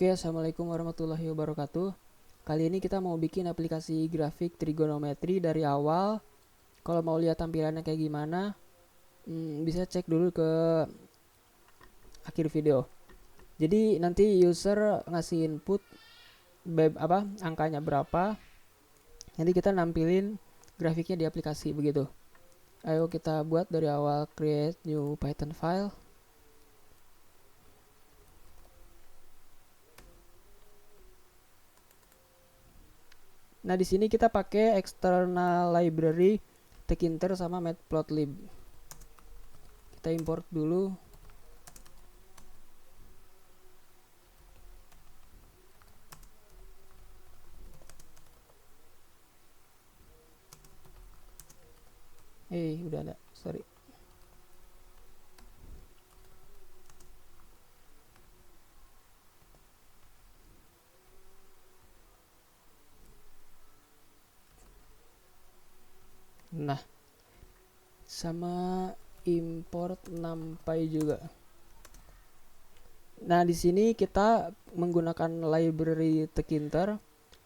Oke, assalamualaikum warahmatullahi wabarakatuh. Kali ini kita mau bikin aplikasi grafik trigonometri dari awal. Kalau mau lihat tampilannya kayak gimana, bisa cek dulu ke akhir video. Jadi nanti user ngasih input angkanya berapa, nanti kita nampilin grafiknya di aplikasi begitu. Ayo kita buat dari awal, create new Python file. Nah, di sini kita pakai external library Tkinter sama Matplotlib. Kita import dulu. Udah ada, sorry. Nah, sama import numpy juga. Nah, di sini kita menggunakan library Tkinter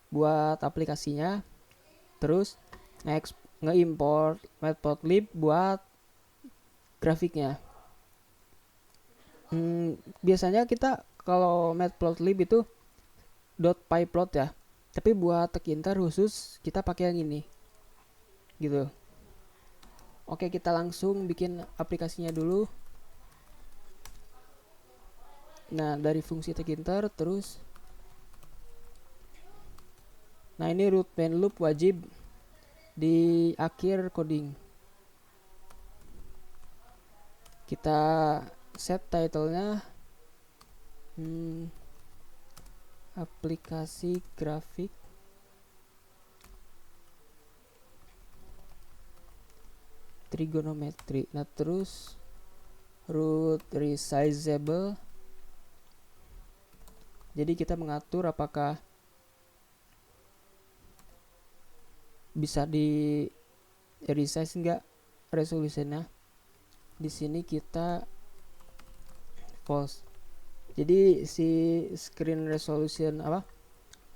buat aplikasinya, terus nge-import Matplotlib buat grafiknya. Biasanya kita kalau Matplotlib itu .pyplot ya, tapi buat Tkinter khusus kita pakai yang ini, gitu. Oke, kita langsung bikin aplikasinya dulu. Nah, dari fungsi Tkinter terus. Nah, ini root main loop wajib di akhir coding. Kita set title-nya aplikasi grafik trigonometri. Nah, terus root resizable. Jadi kita mengatur apakah bisa di resize enggak resolusinya. Di sini kita false. Jadi si screen resolution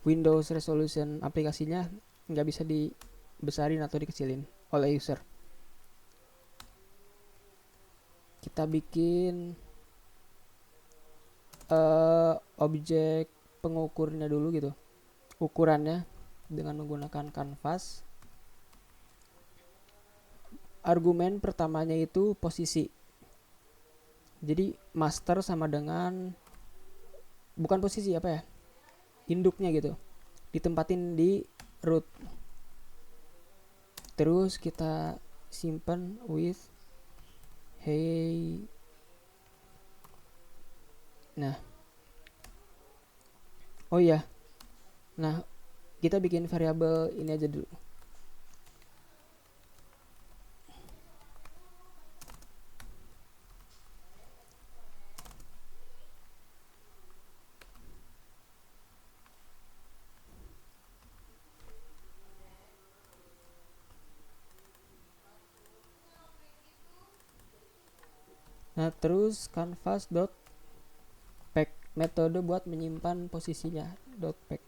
Windows resolution aplikasinya nggak bisa dibesarin atau dikecilin oleh user. Kita bikin objek pengukurnya dulu gitu, ukurannya dengan menggunakan canvas. Argumen pertamanya itu posisi, jadi master sama dengan bukan posisi induknya gitu, ditempatin di root. Terus kita simpan with hey. Nah, oh iya, nah kita bikin variabel ini aja dulu. Nah, terus canvas.pack, metode buat menyimpan posisinya .pack.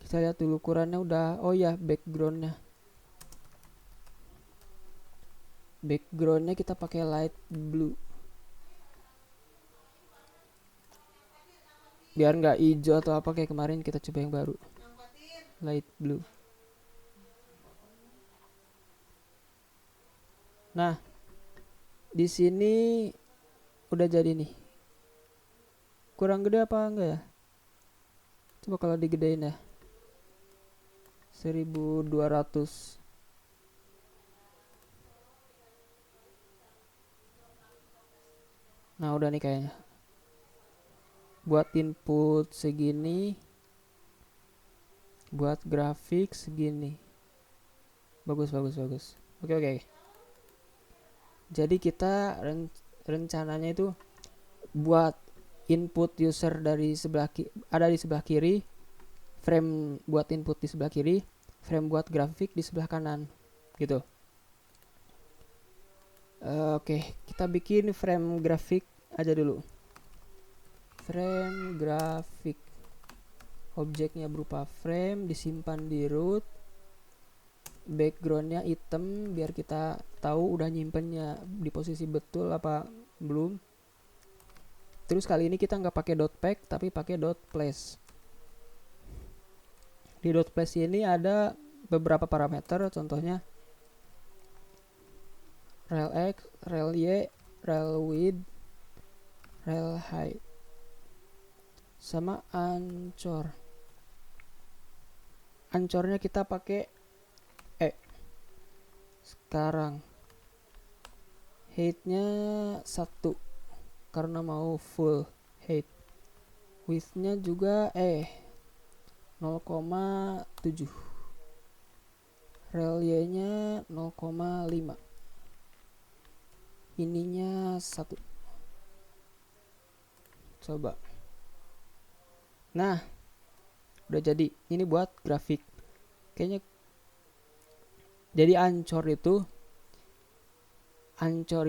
Kita lihat dulu ukurannya udah. Oh ya, backgroundnya kita pakai light blue biar nggak hijau atau apa kayak kemarin. Kita coba yang baru, light blue. Nah, di sini udah jadi nih. Kurang gede apa enggak ya? Coba kalau digedein ya, 1200. Nah, udah nih kayaknya. Buat input segini, buat grafik segini. Bagus. Oke. Jadi kita rencananya itu buat input user dari ada di sebelah kiri, frame buat input di sebelah kiri, frame buat grafik di sebelah kanan gitu. Oke, kita bikin frame grafik aja dulu. frame grafik. Objeknya berupa frame, disimpan di root. Backgroundnya hitam biar kita tahu udah nyimpennya di posisi betul apa belum. Terus kali ini kita nggak pakai dot pack tapi pakai dot place. Di dot place ini ada beberapa parameter, contohnya rel x, rel y, rel width, rel height, sama ancor. Ancornya kita pakai E. Sekarang height-nya 1 karena mau full height. Width-nya juga 0,7. Rel y-nya 0,5. Ininya 1. Coba. Nah, udah jadi. Ini buat grafik. Kayaknya jadi ancor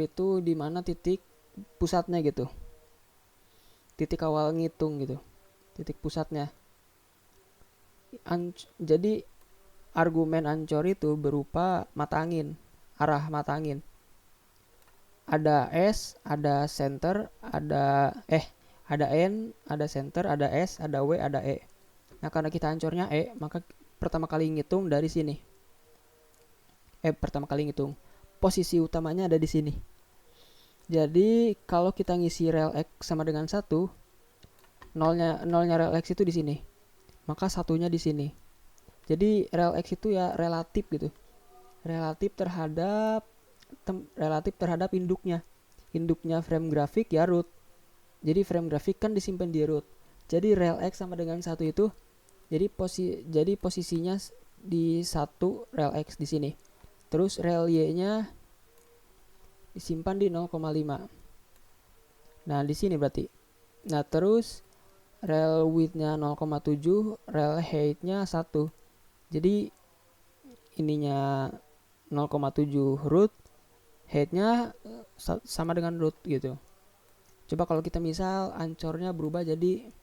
itu di mana titik pusatnya gitu. Titik awal ngitung gitu. Titik pusatnya. Jadi argumen ancor itu berupa mata angin, arah mata angin. Ada S, ada center, ada N, ada center, ada S, ada W, ada E. Nah, karena kita ancornya E, maka pertama kali ngitung dari sini. Pertama kali ngitung. Posisi utamanya ada di sini. Jadi, kalau kita ngisi rel X sama dengan 1, nolnya rel X itu di sini. Maka satunya di sini. Jadi, rel X itu ya relatif gitu. Relatif terhadap induknya. Induknya frame grafik ya root. Jadi frame grafik kan disimpan di root. Jadi rel X sama dengan 1 itu jadi posisinya di 1 rel X di sini. Terus rel Y-nya disimpan di 0,5. Nah, di sini berarti. Nah, terus rel width-nya 0,7, rel height-nya 1. Jadi ininya 0,7 root, height-nya sama dengan root gitu. Coba kalau kita misal ancornya berubah jadi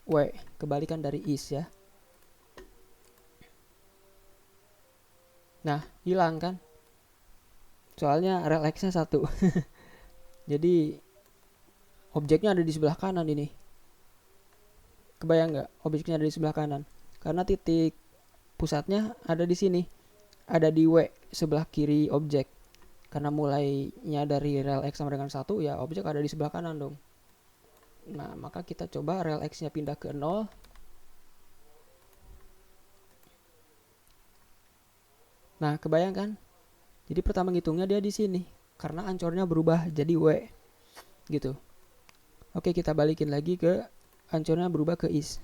W, kebalikan dari is ya. Nah, hilang kan? Soalnya rel X-nya 1. Jadi objeknya ada di sebelah kanan ini. Kebayang nggak? Objeknya ada di sebelah kanan. Karena titik pusatnya ada di sini. Ada di W, sebelah kiri objek. Karena mulainya dari rel X sama dengan 1, ya objek ada di sebelah kanan dong. Nah, maka kita coba rel X-nya pindah ke 0. Nah, kebayang kan? Jadi pertama ngitungnya dia di sini. Karena ancornya berubah jadi W. Gitu. Oke, kita balikin lagi ke ancornya berubah ke is.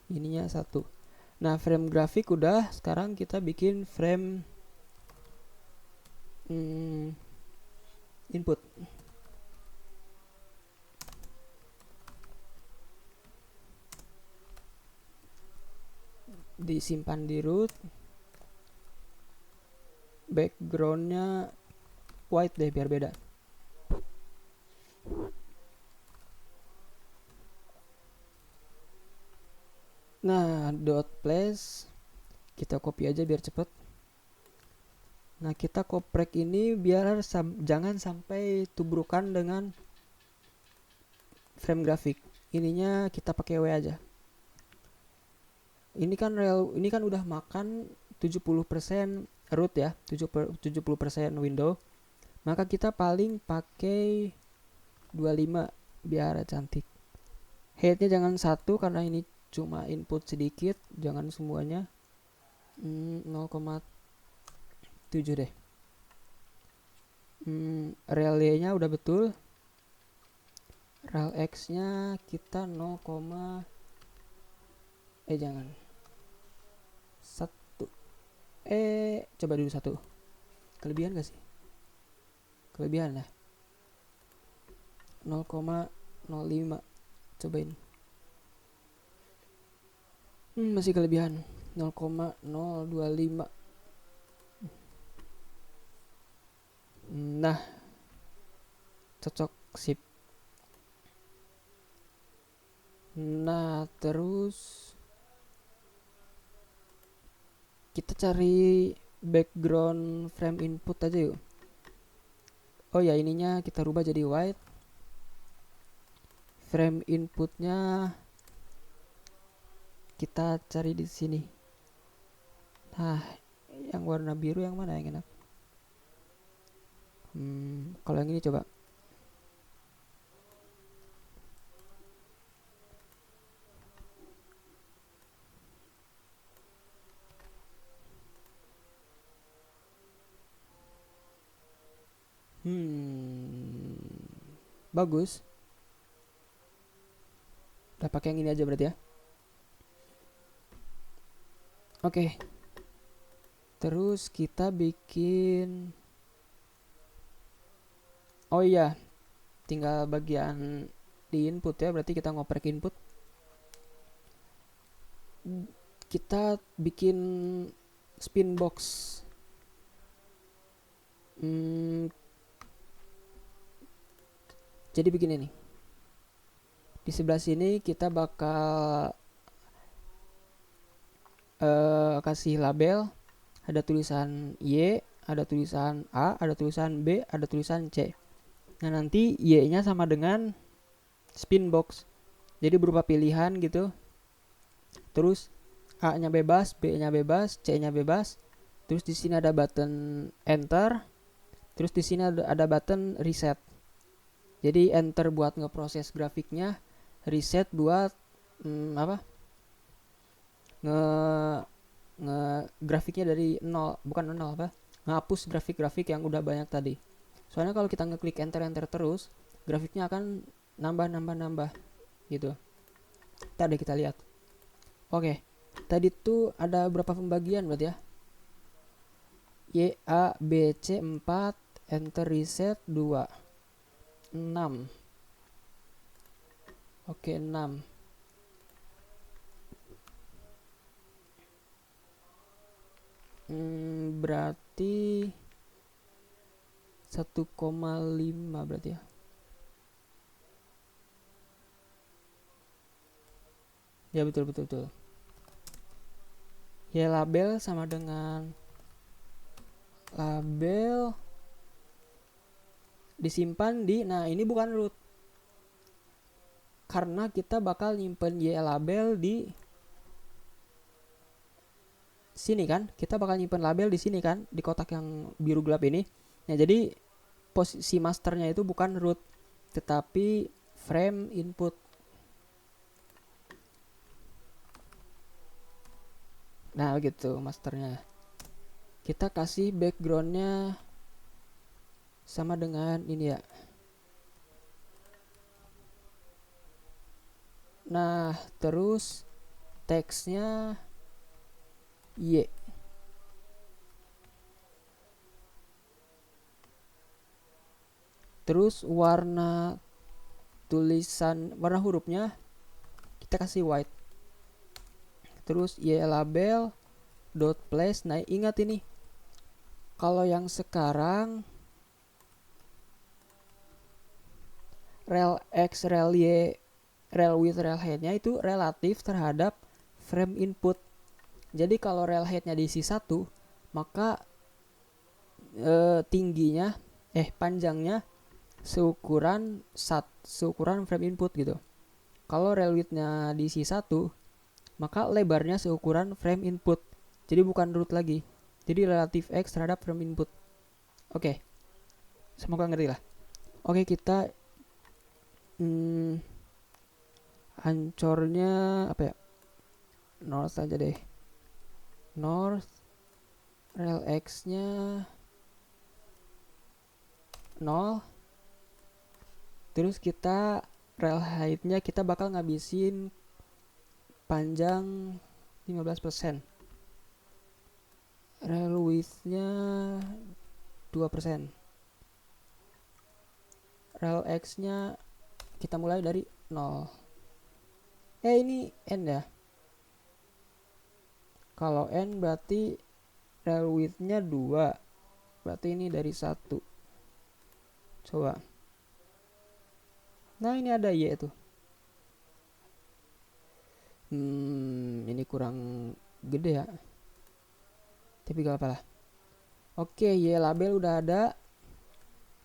Ininya 1. Nah, frame grafik udah. Sekarang kita bikin frame input. Disimpan di root. Backgroundnya white deh biar beda. Nah, dot place kita copy aja biar cepet. Nah, kita koprek ini biar jangan sampai tubrukan dengan frame grafik. Ininya kita pakai W aja. Ini kan udah makan 70% root ya, 70% window. Maka kita paling pakai 25 biar cantik. Height-nya jangan 1 karena ini cuma input sedikit, jangan semuanya. 0,7 deh. Rel Y-nya udah betul. Rel X-nya kita 0, jangan 1. Coba dulu 1. Kelebihan gak sih? Kelebihan lah. 0,05. Cobain. Masih kelebihan. 0,025. Nah, cocok, sip. Nah, terus kita cari background frame input aja yuk. Oh ya, ininya kita rubah jadi white. Frame inputnya kita cari di sini. Nah, yang warna biru yang mana yang enak? Kalau yang ini coba. Bagus. Udah pakai yang ini aja berarti ya. Oke. Terus kita bikin. Oh iya, tinggal bagian di input ya. Berarti kita ngoprek input. Kita bikin spin box. Jadi begini nih. Di sebelah sini kita bakal kasih label. Ada tulisan Y, ada tulisan A, ada tulisan B, ada tulisan C. Nah, nanti Y-nya sama dengan spin box. Jadi berupa pilihan gitu. Terus A-nya bebas, B-nya bebas, C-nya bebas. Terus di sini ada button enter. Terus di sini ada button reset. Jadi enter buat ngeproses grafiknya, reset buat grafiknya dari nol, bukan nol apa? Ngapus grafik-grafik yang udah banyak tadi. Soalnya kalau kita ngeklik enter terus, grafiknya akan nambah gitu. Tadi kita lihat. Oke. Tadi tuh ada berapa pembagian berarti ya? Y, A, B, C 4, enter reset 2. 6. Oke, 6. Berarti 1,5 berarti ya. Ya betul. Ya label sama dengan label disimpan di, nah ini bukan root. Karena kita bakal nyimpen Y label di sini kan. Kita bakal nyimpen label di sini kan, di kotak yang biru gelap ini. Nah, jadi posisi masternya itu bukan root, tetapi frame input. Nah gitu masternya. Kita kasih backgroundnya sama dengan ini ya. Nah terus teksnya Y. Terus warna tulisan, warna hurufnya kita kasih white. Terus Y label dot place. Nah ingat ini, kalau yang sekarang rel X, rel Y, rel width, rel height-nya itu relatif terhadap frame input. Jadi kalau rel height-nya diisi 1, maka panjangnya seukuran frame input gitu. Kalau rel width-nya diisi 1, maka lebarnya seukuran frame input. Jadi bukan root lagi. Jadi relatif X terhadap frame input. Oke. Semoga ngerti lah. Oke, kita ancornya apa ya? North aja deh. North, rel X-nya 0. Terus kita rel height-nya kita bakal ngabisin panjang 15%. Rel width-nya 2%. Rel X-nya kita mulai dari 0. Ini N ya. Kalau N berarti rel width-nya 2. Berarti ini dari 1. Coba. Nah ini ada Y tuh. Ini kurang gede ya, tapi gak apa lah. Oke, Y label udah ada.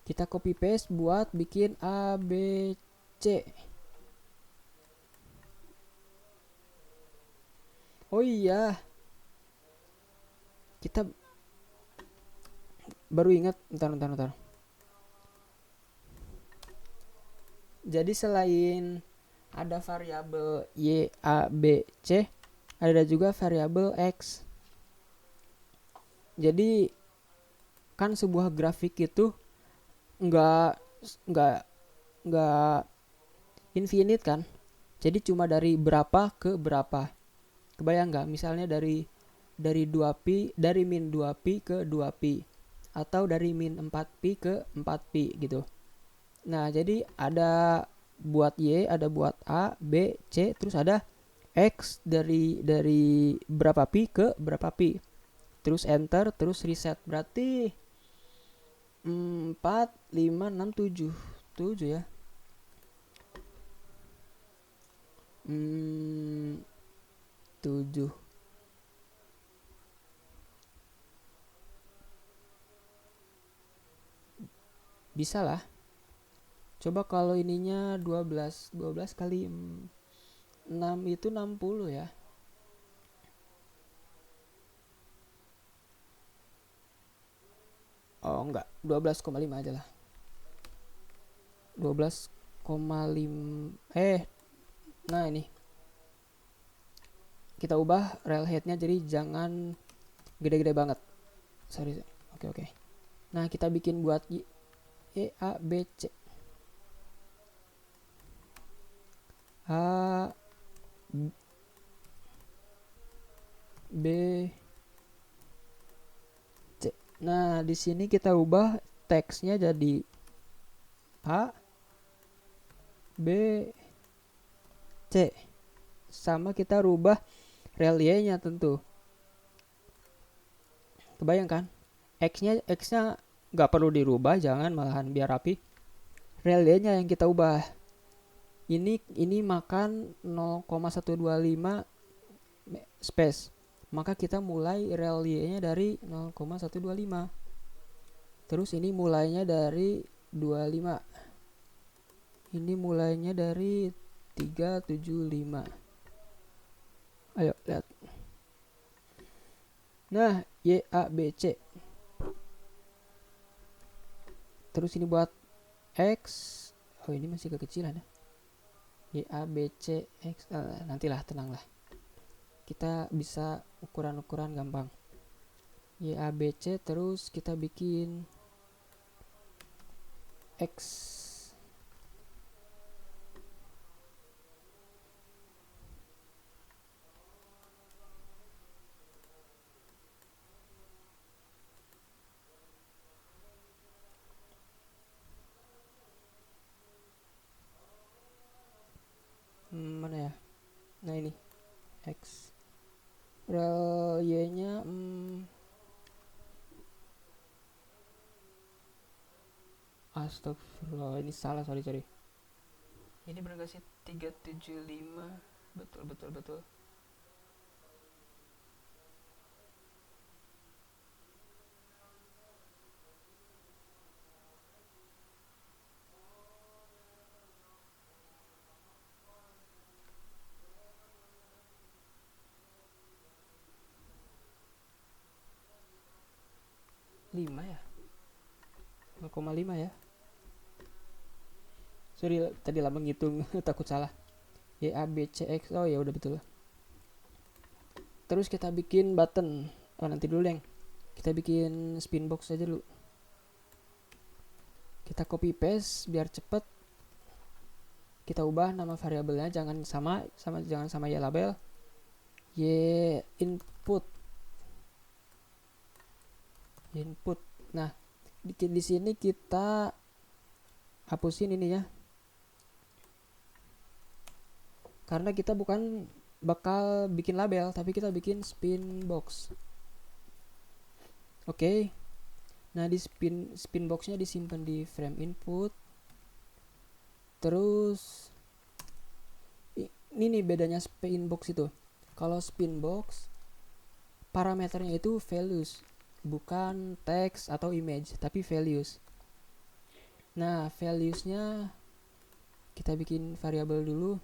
Kita copy paste buat bikin A, B, C. Oh iya, kita baru ingat. Ntar. Jadi selain ada variabel Y, A, B, C, ada juga variabel X. Jadi kan sebuah grafik itu nggak nggak nggak infinite kan. Jadi cuma dari berapa ke berapa. Kebayang nggak? Misalnya dari 2pi, dari min 2pi ke 2pi, atau dari min 4pi ke 4pi gitu. Nah, jadi ada buat Y, ada buat A, B, C, terus ada X dari berapa pi ke berapa pi. Terus enter, terus reset. Berarti 4, 5, 6, 7. 7 ya. 7. Bisa lah. Coba kalau ininya 12. 12 kali 6 itu 60 ya. Oh enggak, 12,5 aja lah. 12,5. Nah ini kita ubah rel headnya jadi jangan gede-gede banget. Sorry. Oke. Nah kita bikin buat E, A, B, C. A, B, C. Nah di sini kita ubah teksnya jadi A, B, C. Sama kita rubah rel Y-nya tentu. Kebayang kan? X-nya nggak perlu dirubah, jangan, malahan biar rapi. Rel Y-nya yang kita ubah. Ini makan 0,125 space. Maka kita mulai rel Y-nya dari 0,125. Terus ini mulainya dari 25. Ini mulainya dari 375. Ayo lihat. Nah, Y, A, B, C. Terus ini buat X. Oh ini masih kekecilan ya. Y, A, B, C, X. Nantilah, tenanglah. Kita bisa ukuran-ukuran gampang. Y, A, B, C. Terus kita bikin X. Mana ya? Nah ini X. Rel Y-nya astagfirullah, ini salah, sorry. Ini bener gak sih 375? Betul. 5 ya? 0,5 ya? Sorry, tadi lama ngitung takut salah. Y, A, B, C, X. Oh ya udah betul. Terus kita bikin button. Oh nanti dulu yang kita bikin spin box aja dulu. Kita copy paste biar cepet. Kita ubah nama variabelnya, jangan sama Y label. Y input. Nah, di sini kita hapusin ini ya. Karena kita bukan bakal bikin label, tapi kita bikin spin box. Oke. Nah, di spin boxnya disimpan di frame input. Terus ini nih bedanya Spinbox itu. Kalau Spinbox parameternya itu values, bukan teks atau image, tapi values. Nah, valuesnya kita bikin variabel dulu.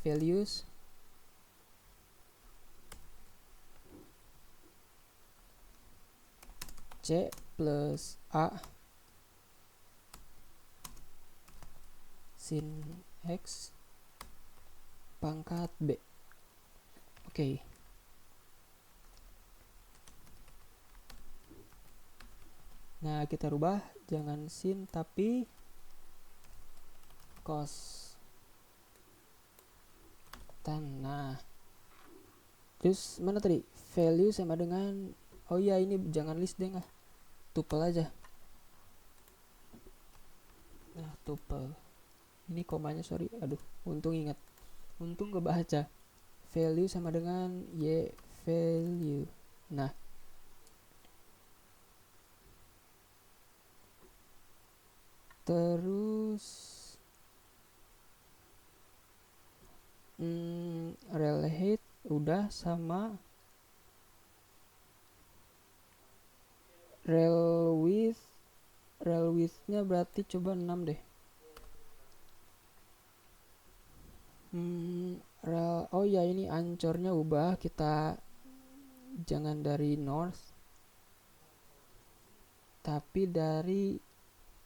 Values C plus A sin X pangkat B. Oke. Nah, kita rubah jangan sin tapi cos. Nah, terus mana tadi? Value sama dengan, oh iya ini jangan list deh, tuple aja. Nah, tuple. Ini komanya sorry, aduh, untung ingat. Untung kebaca. Value sama dengan value. Nah, terus rel height udah sama rel widthnya berarti coba 6 deh. Oh ya, ini ancornya ubah, kita jangan dari north tapi dari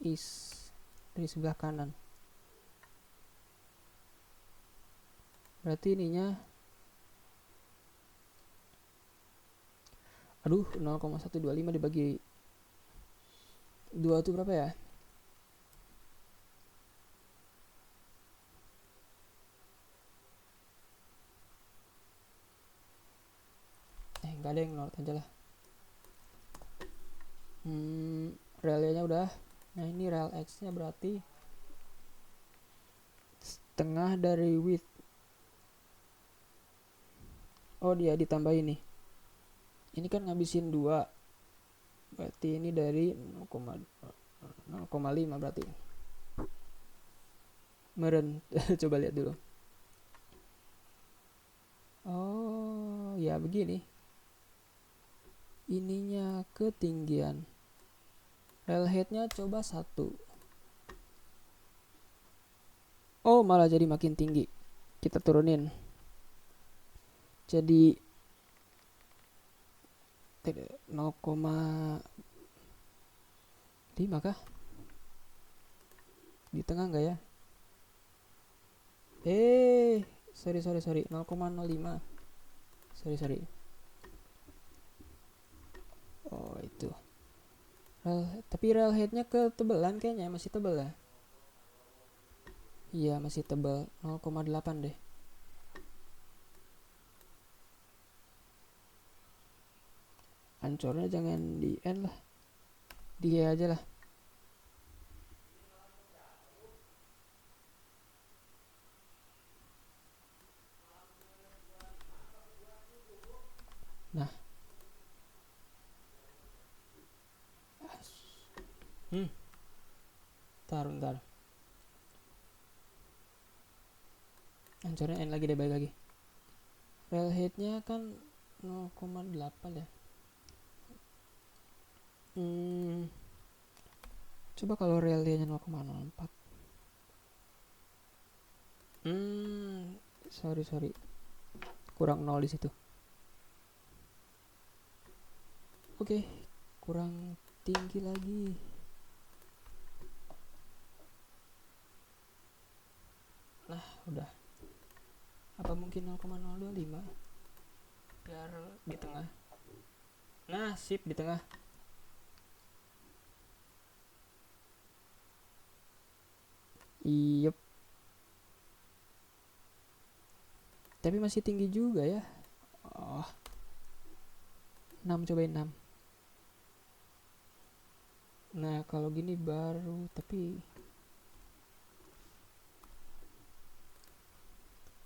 east, dari sebelah kanan. Berarti ininya, aduh, 0,125 dibagi 2 itu berapa ya? Enggak ada yang 0 aja lah. Relnya udah. Nah, ini rel X nya berarti setengah dari width. Oh, dia ditambah ini. Ini kan ngabisin 2. Berarti ini dari 0,5 berarti. Meren. Coba lihat dulu. Oh, ya begini. Ininya ketinggian. Rel height-nya coba 1. Oh, malah jadi makin tinggi. Kita turunin. Jadi 0,5 kah? Di tengah enggak ya? Sorry 0,05. Sorry. Oh, itu. Tapi rel headnya ketebelan kayaknya, masih tebel ya? Iya, masih tebal. 0,8 deh. Ancornya jangan di N lah, di E aja lah. Nah, bentar. Ancornya N lagi deh, balik lagi. Rel headnya kan 0,8 ya. Coba kalau relnya 0,04. Sorry. Kurang 0 di situ. Oke, kurang tinggi lagi. Nah, udah. Apa mungkin 0,025? Biar di tengah. Nah, sip di tengah. Iyep. Tapi masih tinggi juga ya. 6, cobain 6. Nah, kalau gini baru, tapi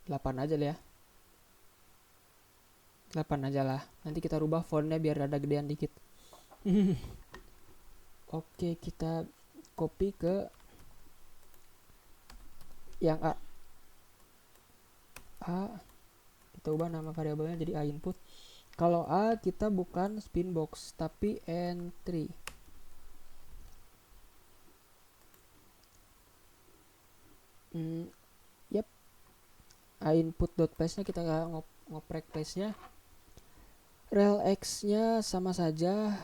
8 aja lah ya. 8 aja lah. Nanti kita rubah fontnya biar ada gedean dikit. Oke, kita copy ke yang A kita ubah nama variabelnya jadi A input. Kalau A kita bukan spin box tapi entry. Yep. A input dot place nya kita ngoprek place nya. Rel X nya sama saja,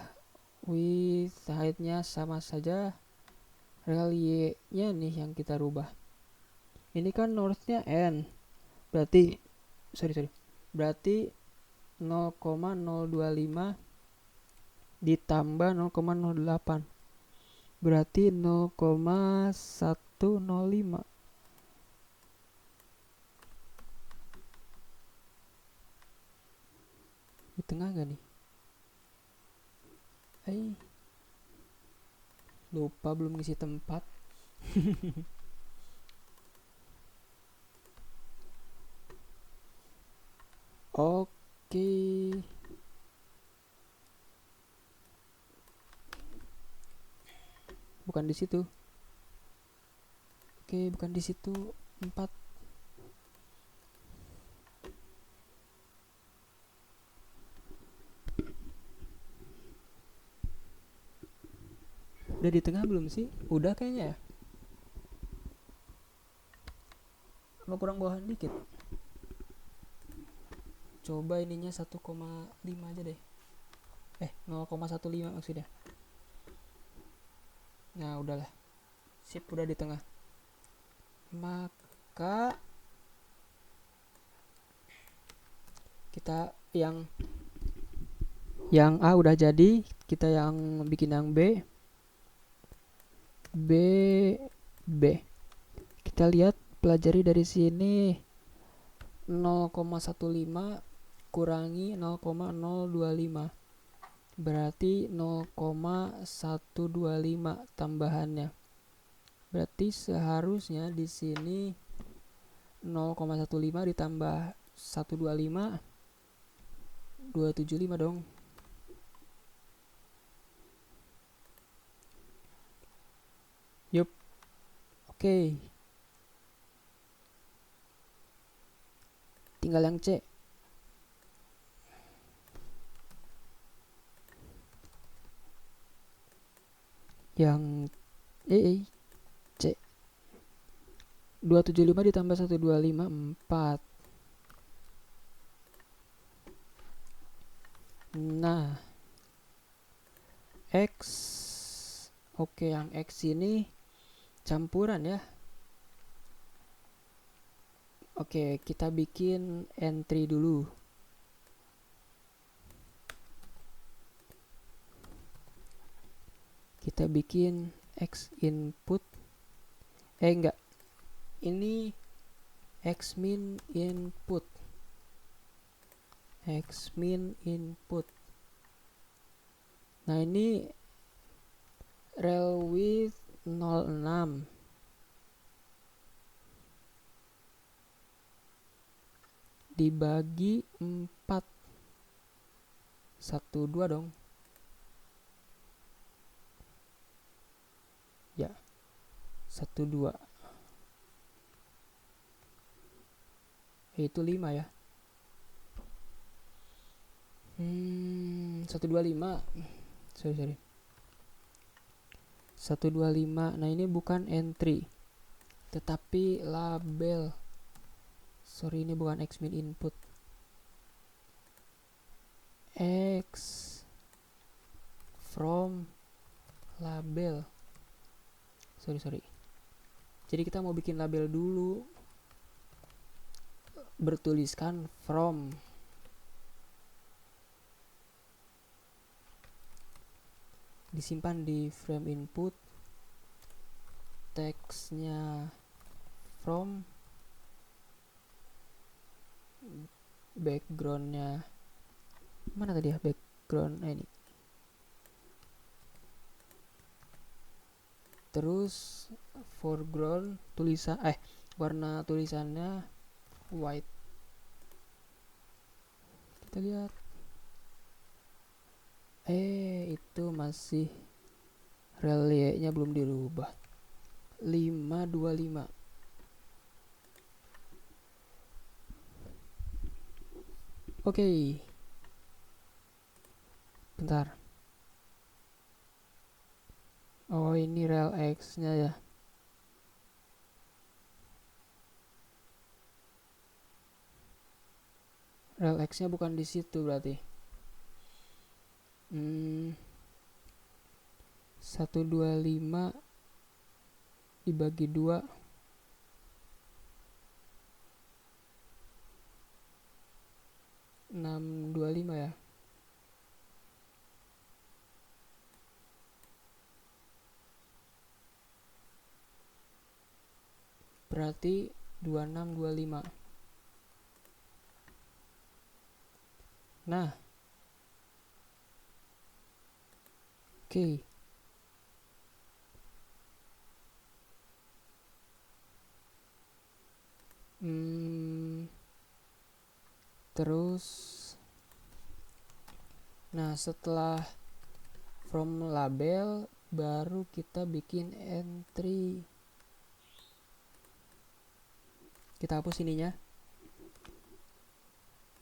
width height nya sama saja. Rel Y nya nih yang kita rubah. Ini kan north nya N, berarti berarti 0,025 ditambah 0,08 berarti 0,105. Di tengah gak nih? Lupa belum ngisi tempat. Oke. Bukan di situ. Oke, bukan di situ. 4. Udah di tengah belum sih? Udah kayaknya ya. Apa kurang bawahan dikit? Coba ininya 1,5 aja deh. 0,15 maksudnya. Nah, udahlah. Sip, udah di tengah. Maka kita yang A udah jadi, kita yang bikin yang B. Kita lihat, pelajari dari sini 0,15 kurangi 0,025 berarti 0,125 tambahannya. Berarti seharusnya di sini 0,15 ditambah 125 275 dong. Yup. Oke. Tinggal yang C. Yang C. 275 ditambah 125 4. Nah, X. Oke, yang X ini campuran ya. Oke, kita bikin entry dulu. Kita bikin X input. Enggak. Ini X min input. X min input. Nah, ini rel width 06 dibagi 4 12 dong ya, 12 itu 5 ya. 125 sorry 125. Nah, ini bukan entry tetapi label. Sorry, ini bukan X min input. X from label. Sorry. Jadi kita mau bikin label dulu. Bertuliskan from. Disimpan di frame input. Teksnya from. Backgroundnya mana tadi ya, background ini. Terus foreground tulisan warna tulisannya white. Kita lihat itu masih relay nya belum dirubah. 525 Oke, bentar. Oh, ini rel X-nya ya. Rel X-nya bukan di situ berarti. 125 dibagi 2, 625 ya. Berarti 2625. Nah, oke. Terus, nah setelah from label baru kita bikin entry. Kita hapus ininya.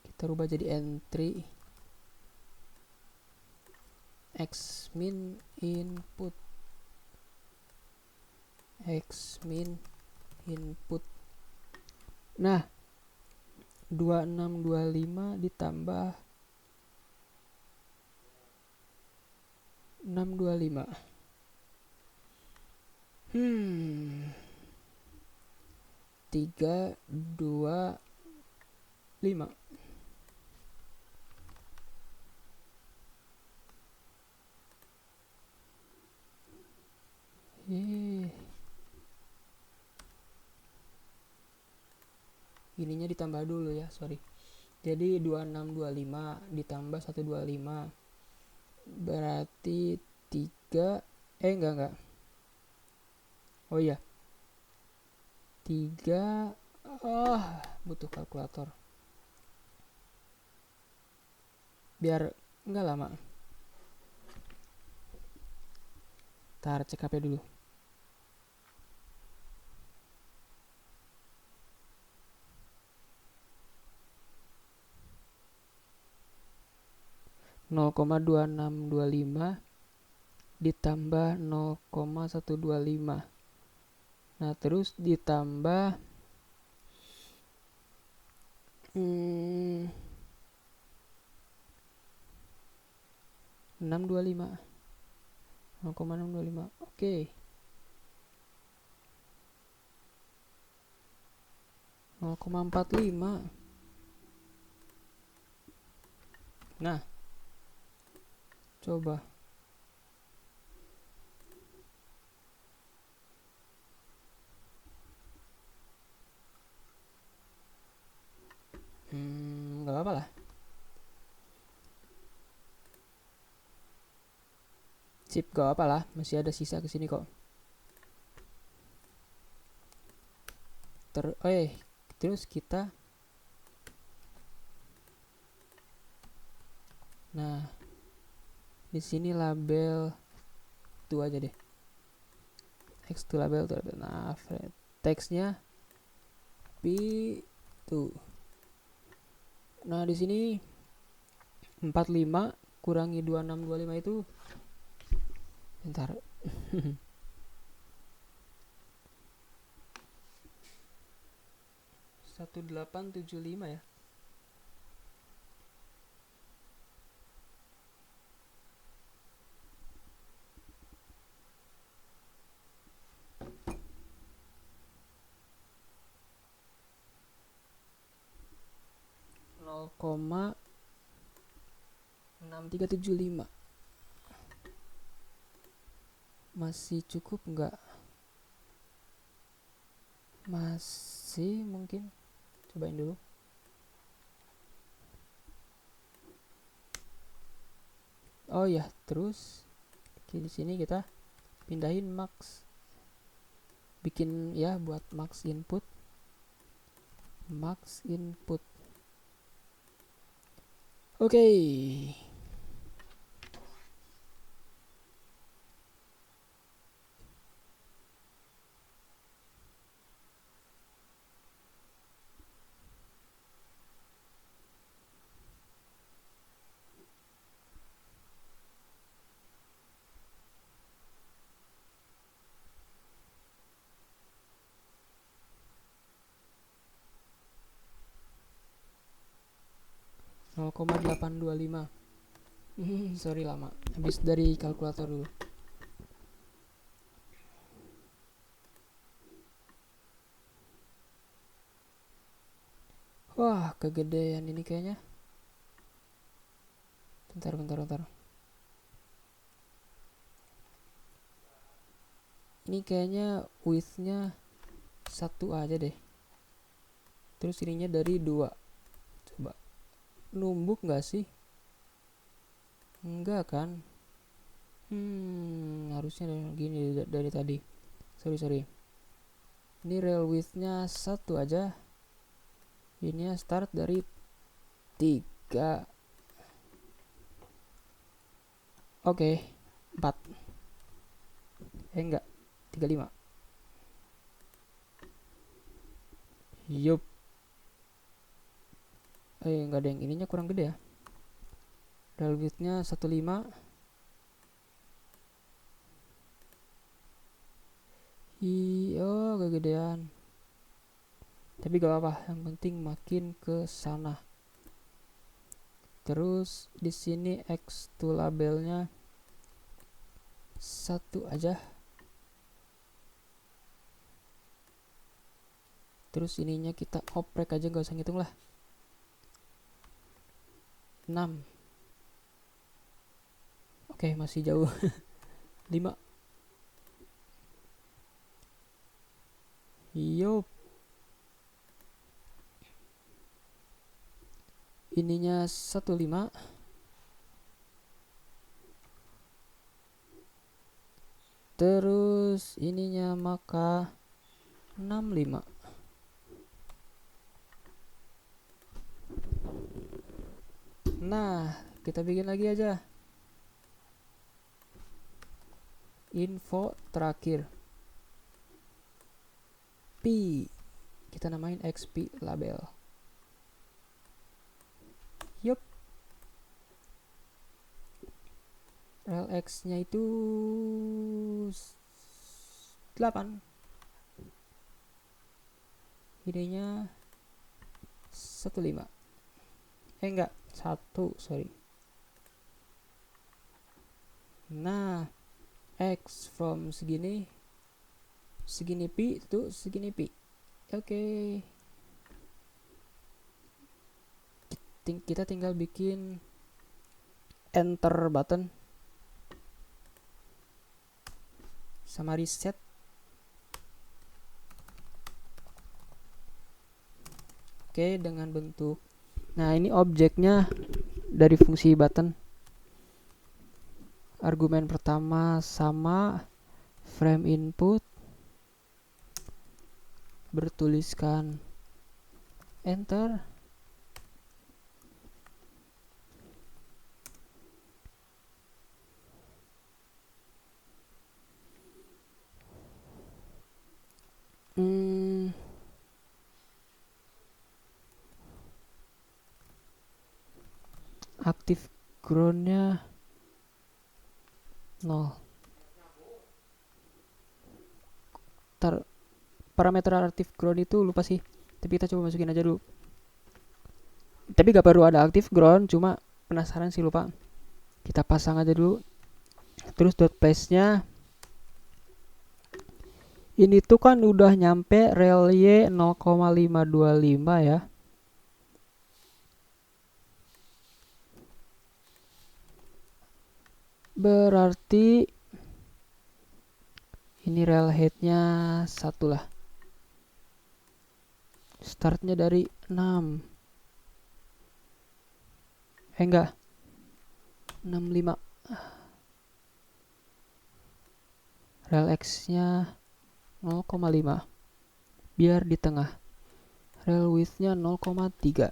Kita rubah jadi entry xmin input. Xmin input. Nah, 2625 ditambah 625. 325. Ininya ditambah dulu ya, sorry. Jadi 2625 ditambah 125 berarti 3, enggak. Oh iya. 3, butuh kalkulator. Biar enggak lama. Tar cek HP dulu. Nol koma 2625 ditambah 0,125. Nah, terus ditambah 625. 0,625. Oke. 0,45. Nah, coba. Nggak apa-apa lah. Sip, gak apa lah, masih ada sisa ke sini kok. Terus kita, nah di sini label itu aja deh. X to label. Nah, teksnya P2. Nah, di sini 45 kurangi 2625 itu bentar. 1875 ya. Koma 6375 masih cukup nggak? Masih mungkin, cobain dulu. Oh ya, terus di sini kita pindahin max, bikin ya buat max input. Oke. 0,25. Sorry lama. Habis dari kalkulator dulu. Wah, kegedean ini kayaknya. Bentar. Ini kayaknya width-nya 1 aja deh. Terus ininya dari 2. Coba. Numbuk nggak sih? Enggak kan? Harusnya gini dari tadi. Sorry. Ini rail width-nya 1 aja. Ini start dari 3. Oke, 4. Enggak, 35. Yup. Enggak ada yang ininya kurang gede ya. Rail width-nya 15. Oh, kegedean. Tapi gak apa-apa, yang penting makin ke sana. Terus di sini X2 labelnya 1 aja. Terus ininya kita oprek aja, gak usah ngitung lah. 6. Oke, masih jauh. 5. Yup. Ininya 15. Terus ininya maka 65. Nah, kita bikin lagi aja. Info terakhir. P. Kita namain XP label. Yup. Rel X-nya itu 8. Ininya 15. Enggak, 1, sorry. Nah, X from segini P itu segini P. Oke. Kita tinggal bikin enter button sama reset. Oke, dengan bentuk. Nah, ini objeknya dari fungsi button. Argumen pertama sama frame input bertuliskan enter. Aktif groundnya 0. Parameter aktif ground itu lupa sih, tapi kita coba masukin aja dulu. Tapi gak perlu ada aktif ground, cuma penasaran sih, lupa. Kita pasang aja dulu. Terus dot place nya ini tuh kan udah nyampe rel Y 0,525 ya. Berarti ini rel headnya 1 lah. Startnya dari 6. Enggak, 65. Rel X nya 0,5. Biar di tengah. Rel width nya 0,3.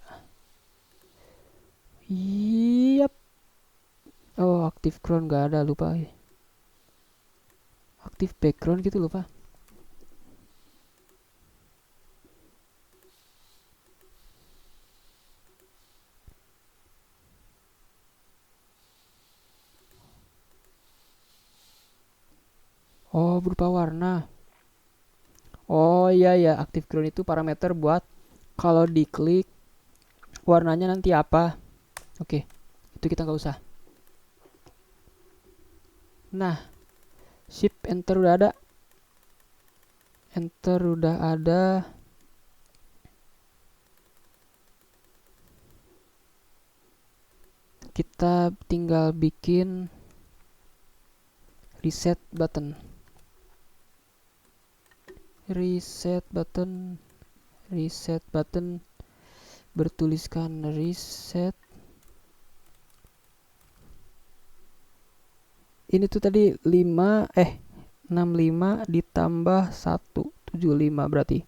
Yap. Oh, aktif ground gak ada, lupa. Aktif background gitu, lupa. Oh, berupa warna. Oh iya ya, aktif ground itu parameter buat kalau diklik warnanya nanti apa. Oke. itu kita nggak usah. Nah, shift enter udah ada. Enter udah ada. Kita tinggal bikin reset button. Reset button. Reset button bertuliskan reset. Ini tuh tadi 65 ditambah 1 75 berarti.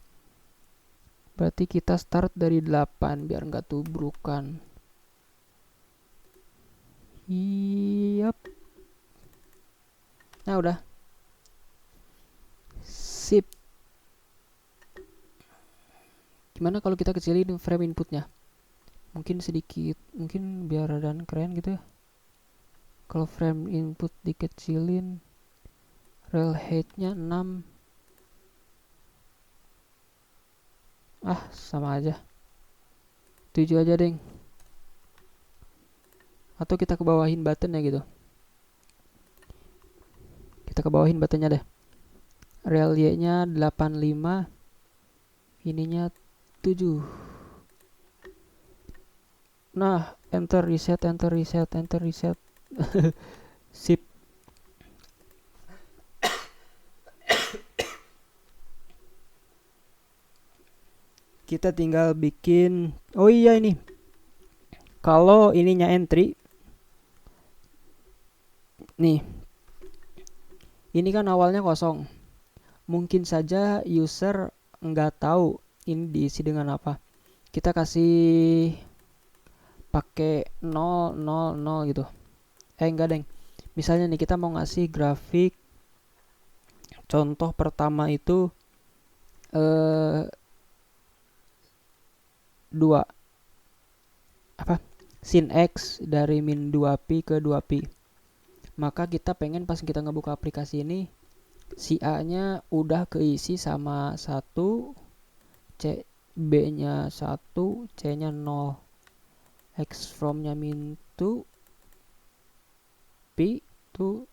Berarti kita start dari 8 biar nggak tubrukan. Yap. Nah udah. Sip. Gimana kalau kita kecilin frame inputnya? Mungkin sedikit, mungkin biar dan keren gitu ya. Kalau frame input dikecilin, rel height-nya 6. Sama aja. 7 aja, deng. Atau kita kebawahin buttonnya gitu. Kita kebawahin buttonnya deh. Rel Y-nya 85. Ininya 7. Nah, enter reset. Sip. Kita tinggal bikin. Oh iya, ini kalau ininya entry nih, ini kan awalnya kosong. Mungkin saja user nggak tahu ini diisi dengan apa. Kita kasih pakai 000 gitu. Enggak, deng. Misalnya nih kita mau ngasih grafik. Contoh pertama itu 2 sin x dari min 2pi ke 2pi. Maka kita pengen pas kita ngebuka aplikasi ini, si A nya udah keisi sama 1, B nya 1, C nya 0, x from nya min 2 pi to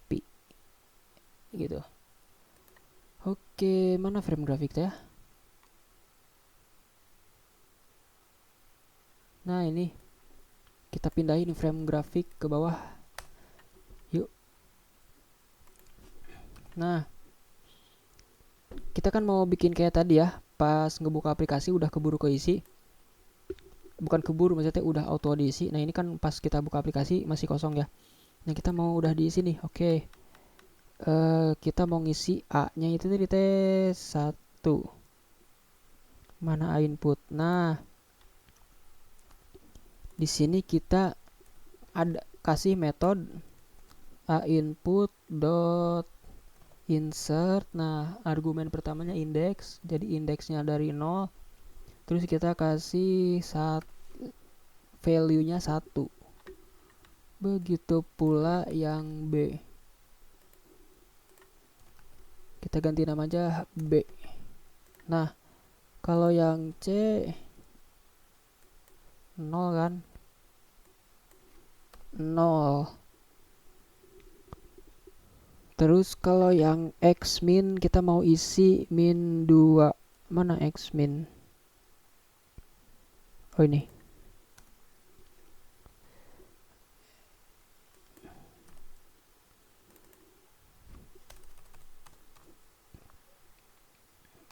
pi gitu. Oke, mana frame grafik ya? Nah, ini kita pindahin frame grafik ke bawah. Yuk. Nah, kita kan mau bikin kayak tadi ya, pas ngebuka aplikasi udah keburu keisi. Bukan keburu, maksudnya udah auto diisi. Nah, ini kan pas kita buka aplikasi masih kosong ya. Nah, kita mau udah diisi nih. Oke. Kita mau ngisi A-nya itu tadi T1. Mana A input? Nah, di sini kita ada kasih metode A input dot insert. Nah, argumen pertamanya index, jadi indeksnya dari 0. Terus kita kasih value-nya 1. Begitu pula yang B. Kita ganti nama aja B. Nah, kalau yang C 0 kan? 0. Terus kalau yang X min kita mau isi min 2. Mana X min? Oh, ini.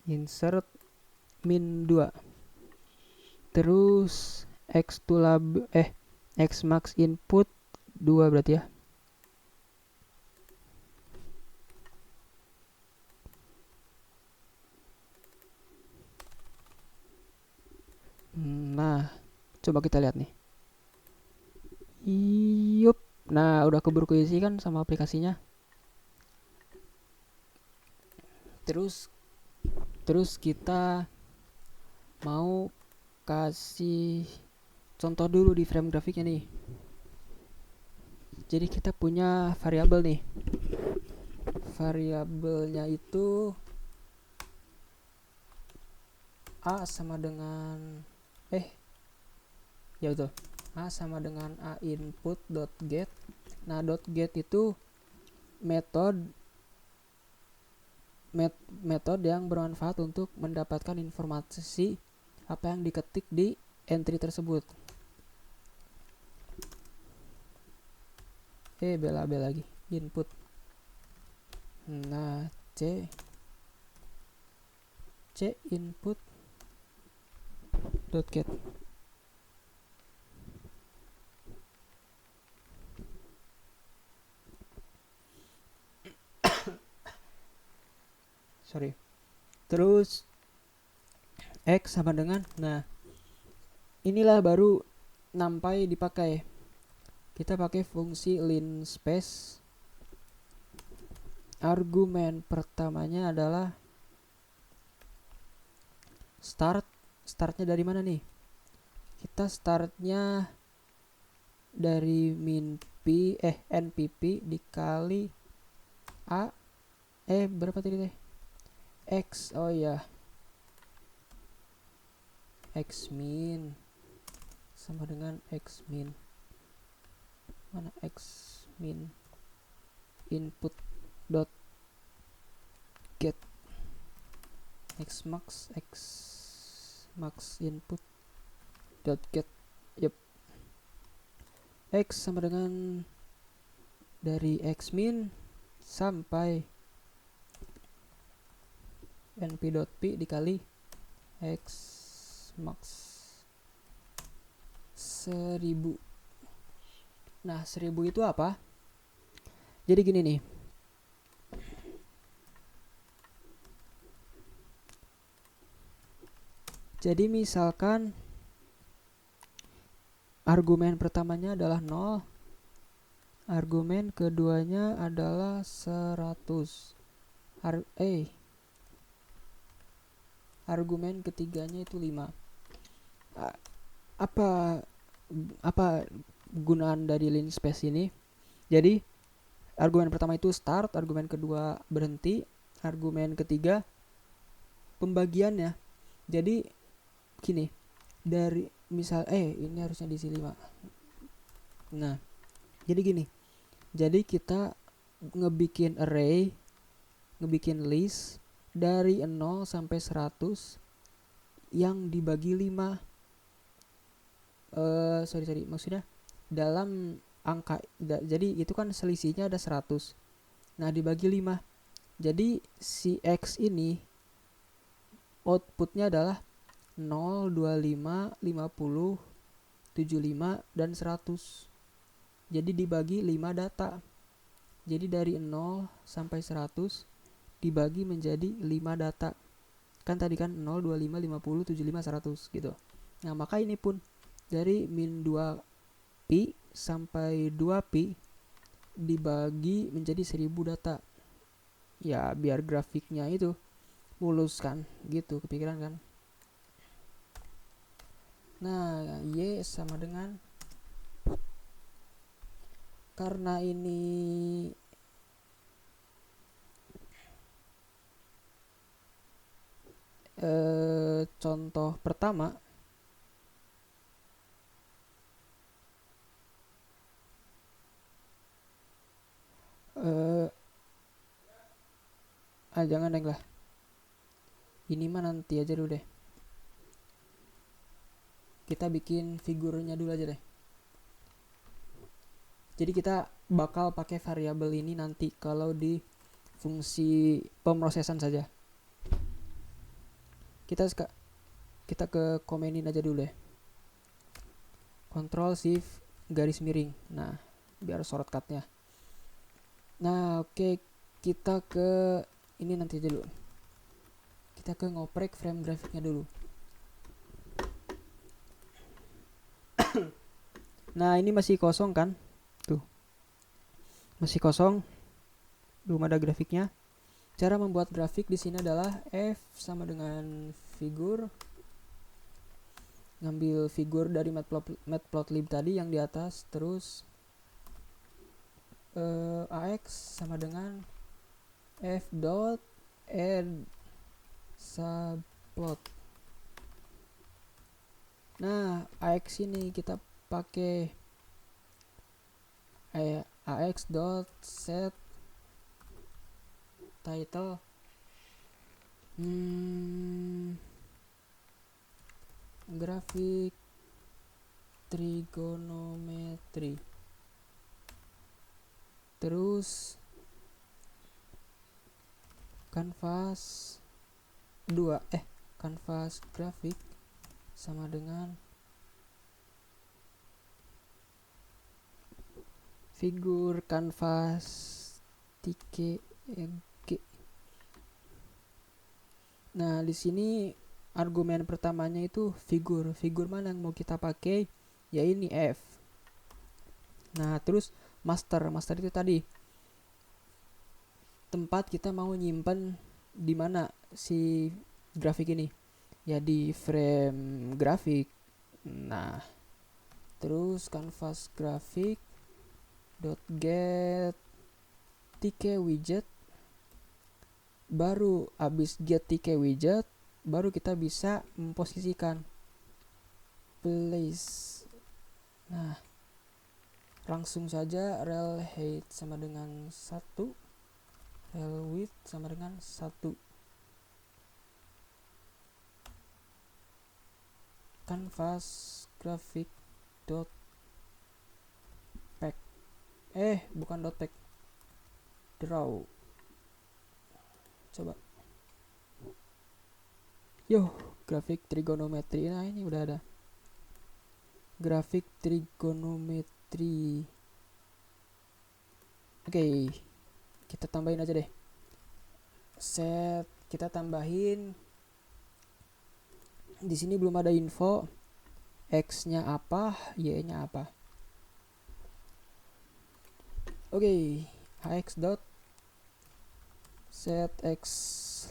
Insert min 2. Terus X to X max input 2 berarti ya. Nah, coba kita lihat nih. Yup. Nah, udah keburu keisi kan sama aplikasinya. Terus kita mau kasih contoh dulu di frame grafiknya nih. Jadi kita punya variabel nih. Variabelnya itu A sama dengan ya betul. A sama dengan A input dot get. Nah, dot get itu metode yang bermanfaat untuk mendapatkan informasi apa yang diketik di entry tersebut. B lagi input. Nah, C input dot get. Terus X sama dengan, nah inilah baru sampai dipakai. Kita pakai fungsi linspace. Argumen pertamanya adalah startnya dari mana nih? Kita startnya dari npp dikali A berapa tadi teh? X, oh ya, X min sama dengan X min. Mana X min? Input dot get X max input dot get. Yep. X sama dengan dari X min sampai np.p dikali X max 1000. Nah, 1000 itu apa? Jadi gini nih. Jadi misalkan argumen pertamanya adalah 0, argumen keduanya adalah 100. Argumen ketiganya itu 5. Apa gunaan dari linspace ini? Jadi argumen pertama itu start, argumen kedua berhenti, argumen ketiga pembagiannya. Jadi gini, dari misal ini harusnya diisi 5. Nah, jadi gini. Jadi kita ngebikin array, ngebikin list dari 0 sampai 100 yang dibagi 5. Maksudnya dalam angka, jadi itu kan selisihnya ada 100. Nah, dibagi 5. Jadi si X ini outputnya adalah 0, 25, 50, 75, dan 100. Jadi dibagi 5 data. Jadi dari 0 sampai 100 dibagi menjadi 5 data. Kan tadi kan 0, 25, 50, 75, 100 gitu. Nah, maka ini pun dari min 2pi sampai 2pi dibagi menjadi 1000 data. Ya, biar grafiknya itu mulus kan, gitu, kepikiran kan. Nah, Y sama dengan, karena ini contoh pertama, jangan neng lah, ini mah nanti aja dulu deh, kita bikin figurnya dulu aja deh. Jadi kita bakal pakai variabel ini nanti kalau di fungsi pemrosesan saja. Kita ke komenin aja dulu deh. Ctrl Shift garis miring. Nah, biar shortcutnya. Nah, oke, kita ke ini nanti aja dulu. Kita ke ngoprek frame grafiknya dulu. Nah, ini masih kosong kan? Tuh. Masih kosong. Belum ada grafiknya. Cara membuat grafik di sini adalah F sama dengan figur. Ngambil figur dari matplotlib tadi yang di atas, terus AX sama dengan F dot add subplot. Nah, AX ini kita pakai ax dot set title grafik trigonometri, terus canvas canvas grafik sama dengan figur canvas tike. Nah, di sini argumen pertamanya itu figur mana yang mau kita pakai, ya ini F. Nah, terus master itu tadi tempat kita mau nyimpen di mana si grafik ini, ya di frame grafik. Nah, terus canvas grafik dot get tk widget, baru abis get tk widget baru kita bisa memposisikan place. Nah, langsung saja rel height sama dengan 1, rel width sama dengan 1. Canvas graphic dot pack, bukan dot pack, draw. Coba grafik trigonometri. Nah, ini udah ada grafik trigonometri. Oke, kita tambahin aja deh. Set, kita tambahin. Di sini belum ada info x-nya apa, y-nya apa. Oke, ax dot set x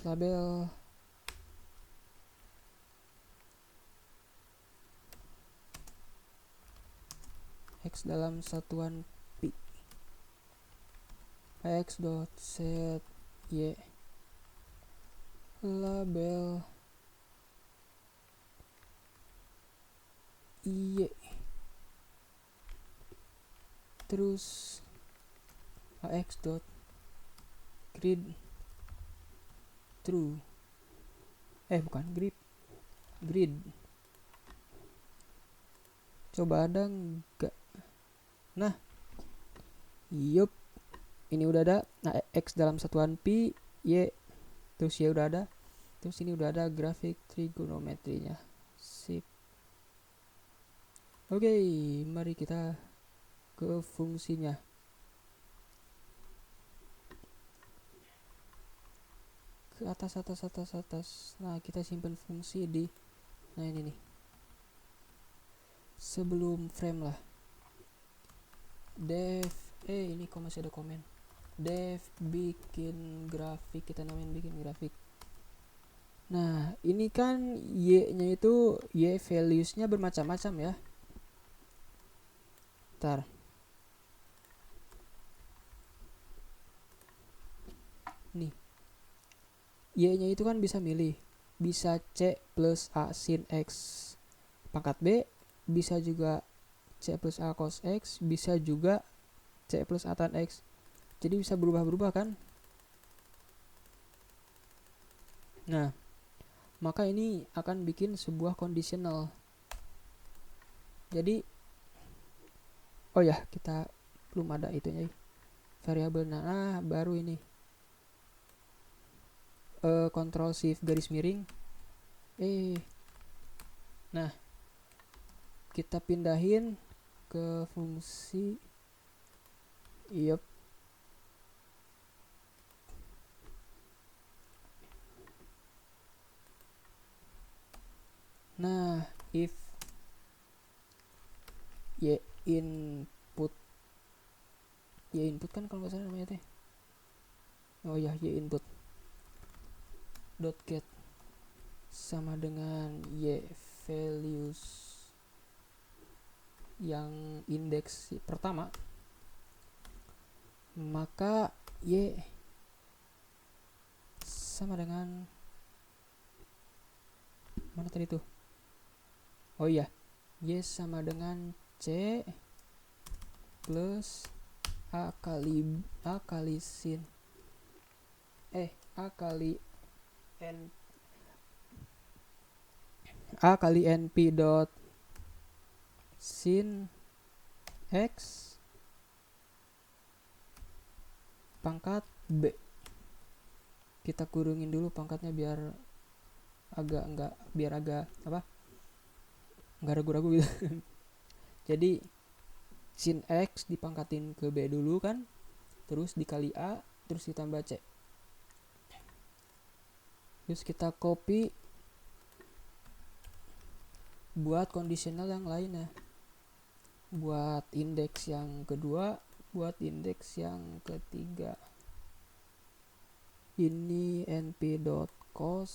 label x dalam satuan pi. Ax dot set y label y, terus ax dot grid true, bukan grid. Coba ada enggak? Nah, yup, ini udah ada. Nah, x dalam satuan pi, y, terus y udah ada. Terus ini udah ada grafik trigonometrinya. Sip. Oke, mari kita ke fungsinya. Ke atas. Nah, kita simpan fungsi di, nah ini nih, sebelum frame lah. Dev, ini kok masih ada komen. Dev bikin grafik, kita namain bikin grafik. Nah, ini kan y-nya itu, y values-nya bermacam-macam ya. Ntar. Nih. Y-nya itu kan bisa milih. Bisa C plus A sin X pangkat B, bisa juga C plus A cos X, bisa juga C plus A tan X. Jadi bisa berubah-berubah kan. Nah, maka ini akan bikin sebuah conditional. Jadi kita belum ada itunya, variabel. Nah, baru ini Ctrl Shift garis miring. Nah, kita pindahin ke fungsi. Yup. Nah, if y input kan kalau nggak salah namanya teh. Y input dot get sama dengan y values yang indeks pertama, maka y sama dengan mana tadi tuh? Y sama dengan C C plus A kali sin A kali N A kali NP dot sin X pangkat B. Kita kurungin dulu pangkatnya biar agak nggak ragu-ragu gitu. Jadi sin X dipangkatin ke B dulu kan, terus dikali A, terus ditambah C. Terus kita copy buat conditional yang lainnya, buat indeks yang kedua, buat indeks yang ketiga. Ini np.cos,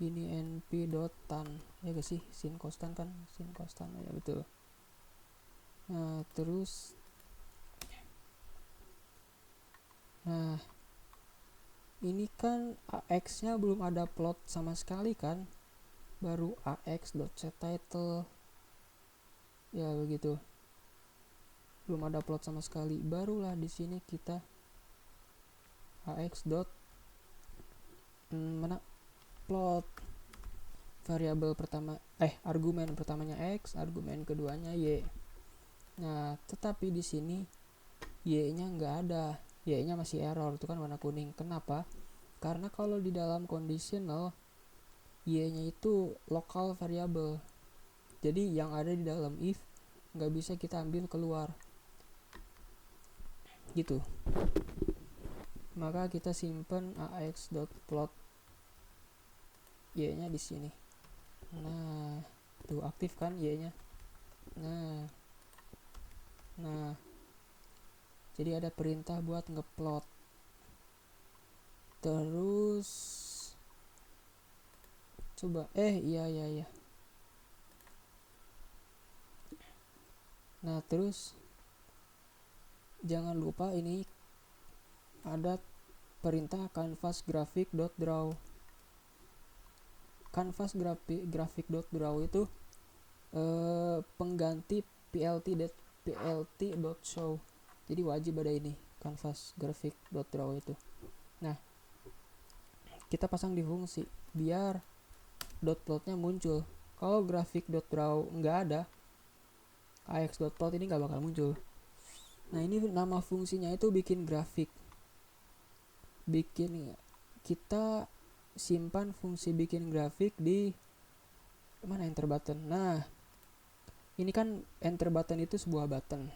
ini np.tan, ya gak sih, sin costan kan, sin costan ya betul. Nah terus ini kan AX nya belum ada plot sama sekali kan, baru ax.setTitle ya begitu, belum ada plot sama sekali. Barulah di sini kita ax dot mana plot, variabel pertama argumen pertamanya x, argumen keduanya y. Nah tetapi di sini y nya nggak ada, y nya masih error, itu kan warna kuning. Kenapa? Karena kalau di dalam conditional y nya itu local variable, jadi yang ada di dalam if nggak bisa kita ambil keluar gitu. Maka kita simpen ax.plot y nya di sini. Nah tuh aktif kan y nya. Nah jadi ada perintah buat ngeplot. Terus coba iya. Nah terus jangan lupa ini ada perintah canvas graphic.draw. Canvas graphic.draw itu pengganti plt.show. Jadi wajib ada ini canvas graphic.draw itu. Nah kita pasang di fungsi biar dot plotnya muncul. Kalau graphic.draw nggak ada, ax.plot ini nggak bakal muncul. Nah ini nama fungsinya itu bikin grafik. Kita simpan fungsi bikin grafik di mana, enter button. Nah ini kan enter button itu sebuah button.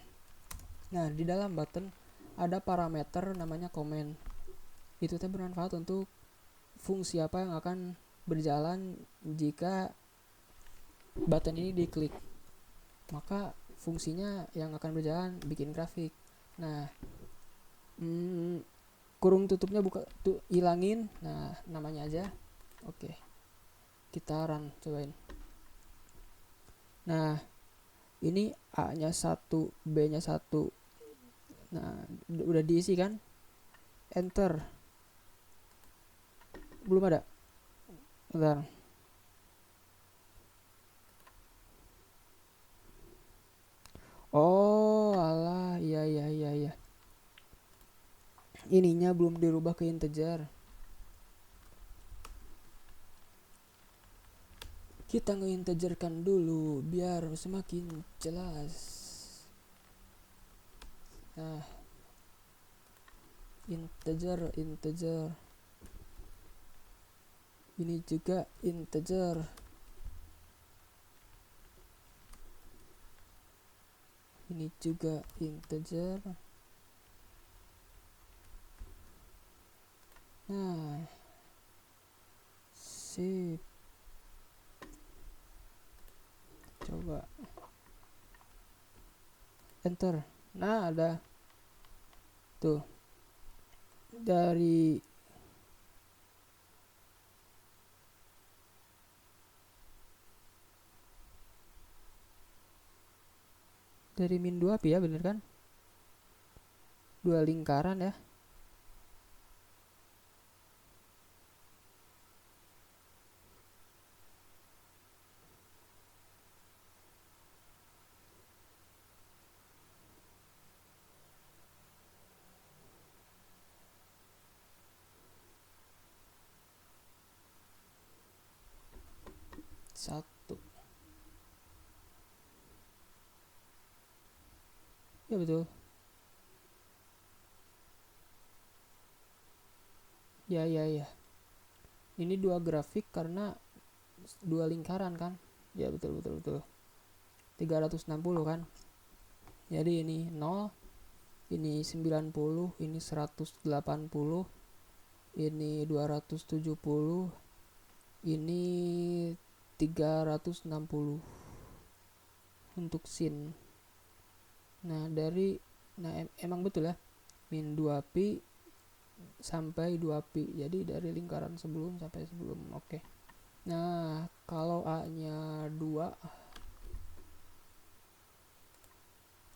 Nah di dalam button ada parameter namanya comment. Itu bermanfaat untuk fungsi apa yang akan berjalan jika button ini diklik. Maka fungsinya yang akan berjalan bikin grafik. Nah kurung tutupnya hilangin. Nah namanya aja. Oke, kita run, cobain. Nah ini A nya 1, B nya 1. Nah udah diisi kan, enter. Belum ada, bentar. Oh alah, iya ininya belum dirubah ke integer. Kita ngeintegerkan dulu biar semakin jelas. Nah integer ini juga integer, ini juga integer. Nah sip, coba enter. Nah ada tuh dari min 2 pi ya, bener kan, 2 lingkaran ya. 1. Ya betul. Ya ya ya. Ini 2 grafik karena 2 lingkaran kan. Ya betul betul betul. 360 kan. Jadi ini 0, ini 90, ini 180, ini 270, ini 360 untuk sin. Nah emang betul ya, min 2pi sampai 2pi, jadi dari lingkaran sebelum sampai sebelum. Oke. Nah kalau A nya 2,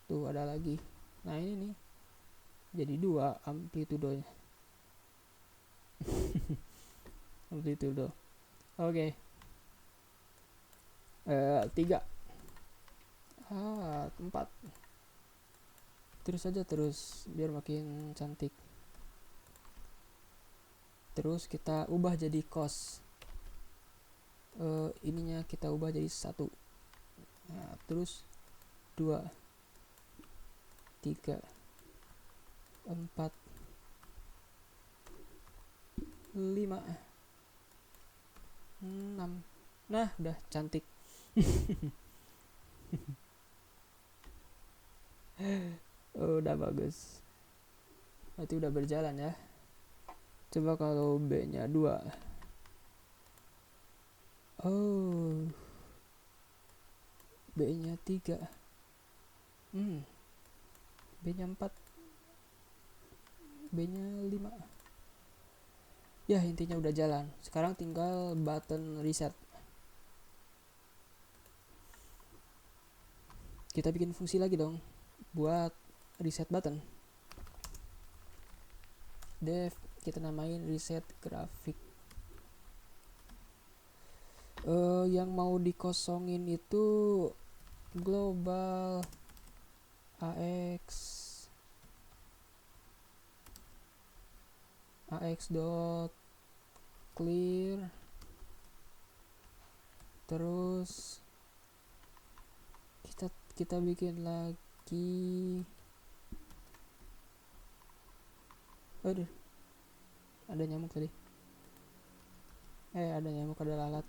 tuh ada lagi. Nah ini nih jadi 2 amplitudonya. Amplitudo. Oke. 3. 4. Terus aja terus biar makin cantik. Terus kita ubah jadi cos. Ininya kita ubah jadi 1. Nah, terus 2, 3, 4, 5, 6. Nah udah cantik. Udah bagus, berarti udah berjalan ya. Coba kalau B nya 2. Oh, B nya 3. B nya 4, B nya 5. Ya intinya udah jalan. Sekarang tinggal button reset. Kita bikin fungsi lagi dong buat reset button. Dev, kita namain reset grafik. Yang mau dikosongin itu global ax dot clear, terus kita bikin lagi. Aduh, ada nyamuk tadi. Ada nyamuk, ada lalat.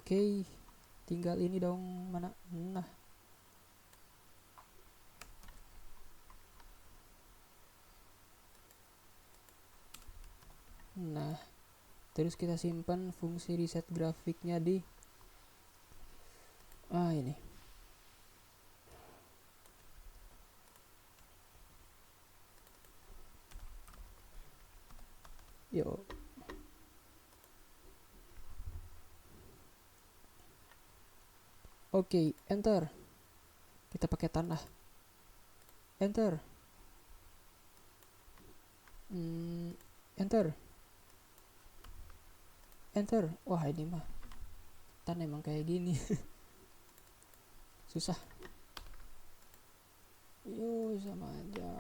Oke, tinggal ini dong, mana? Nah, terus kita simpan fungsi reset grafiknya di ini. Yo. Oke, enter. Kita pakai tanah. Enter. Enter. Enter. Wah, ini mah tanah emang kayak gini. Susah. Yo, sama aja.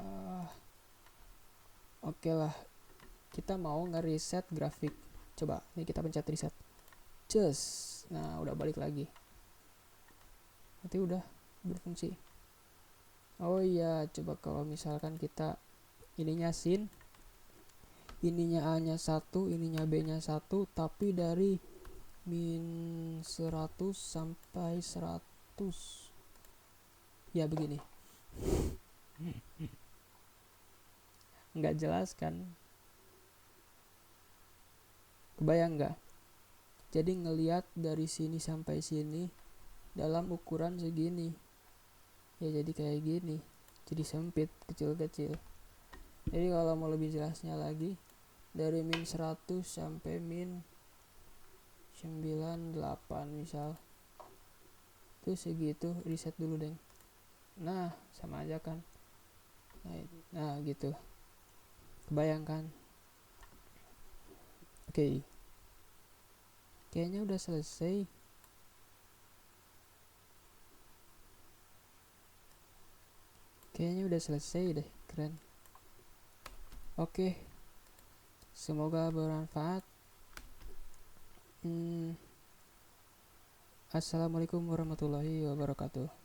Oke lah. Kita mau nge-reset grafik. Coba, ini kita pencet reset. Just. Nah, udah balik lagi. Nanti udah berfungsi. Oh iya, coba kalau misalkan kita ininya sin, ininya A nya 1, ininya B nya 1, tapi dari min 100 sampai 100. Ya begini. Nggak jelas kan? Kebayang nggak? Jadi ngelihat dari sini sampai sini dalam ukuran segini. Ya jadi kayak gini. Jadi sempit, kecil-kecil. Jadi kalau mau lebih jelasnya lagi, dari min 100 sampai min 98 misal. Tuh segitu, reset dulu deng. Nah, sama aja kan. Nah gitu. Kebayangkan? Oke. Kayaknya udah selesai. Kayaknya udah selesai deh, keren. Oke, semoga bermanfaat. Assalamualaikum warahmatullahi wabarakatuh.